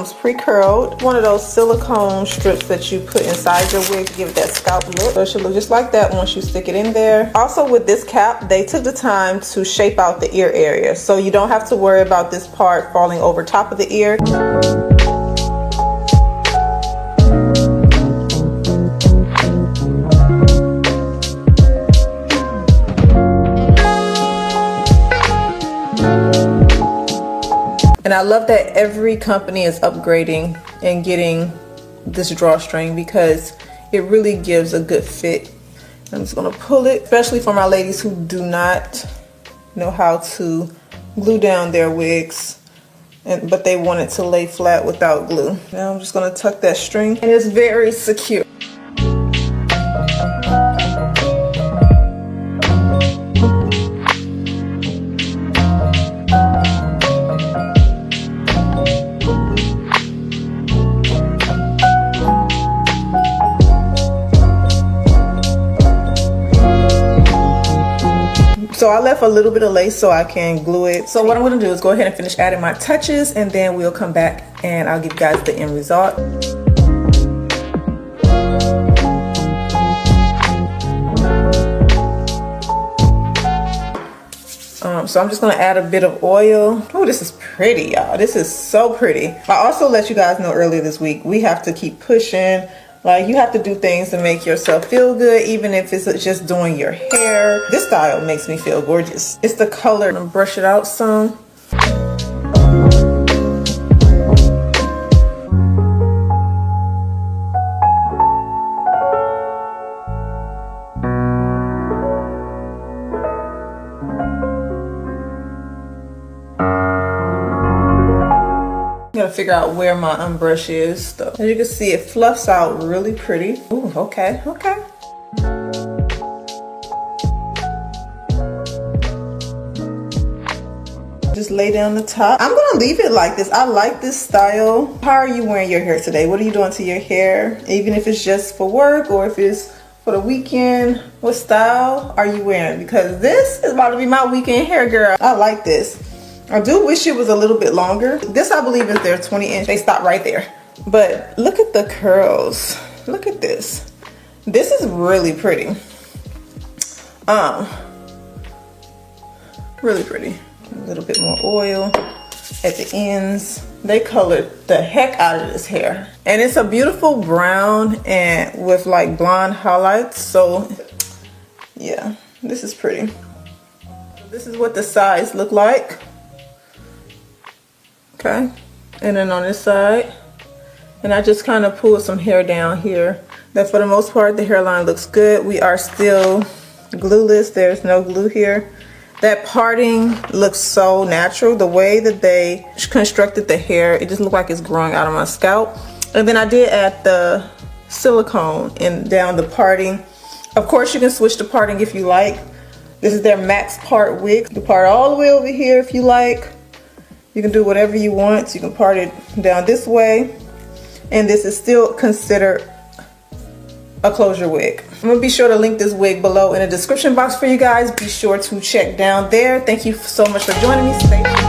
It's pre-curled, one of those silicone strips that you put inside your wig to give it that scalp look. So it should look just like that once you stick it in there. Also with this cap, they took the time to shape out the ear area, so you don't have to worry about this part falling over top of the ear. And I love that every company is upgrading and getting this drawstring because it really gives a good fit. I'm just gonna pull it, especially for my ladies who do not know how to glue down their wigs, but they want it to lay flat without glue. Now I'm just gonna tuck that string, and it's very secure. So I left a little bit of lace so I can glue it. So what I'm gonna do is go ahead and finish adding my touches, and then we'll come back and I'll give you guys the end result. So I'm just gonna add a bit of oil. Oh, this is pretty, y'all. This is so pretty. I also let you guys know earlier this week, we have to keep pushing. Like, you have to do things to make yourself feel good, even if it's just doing your hair. This style makes me feel gorgeous. It's the color. I'm gonna brush it out some. Gotta figure out where my unbrush is though. As you can see, it fluffs out really pretty. Ooh, okay, okay. Just lay down the top. I'm gonna leave it like this. I like this style. How are you wearing your hair today? What are you doing to your hair? Even if it's just for work or if it's for the weekend, what style are you wearing? Because this is about to be my weekend hair, girl. I like this. I do wish it was a little bit longer. This, I believe, is their 20-inch. They stop right there. But look at the curls. Look at this. This is really pretty. Really pretty. A little bit more oil at the ends. They colored the heck out of this hair. And it's a beautiful brown and with like blonde highlights. So yeah, this is pretty. This is what the sides look like. Okay, and then on this side, and I just kind of pulled some hair down here. That for the most part, the hairline looks good. We are still glueless. There's no glue here. That parting looks so natural. The way that they constructed the hair, it just looked like it's growing out of my scalp. And then I did add the silicone and down the parting. Of course, you can switch the parting if you like. This is their Maxipart wig. You can part all the way over here if you like. You can do whatever you want. You can part it down this way. And this is still considered a closure wig. I'm gonna be sure to link this wig below in the description box for you guys. Be sure to check down there. Thank you so much for joining me. Stay tuned.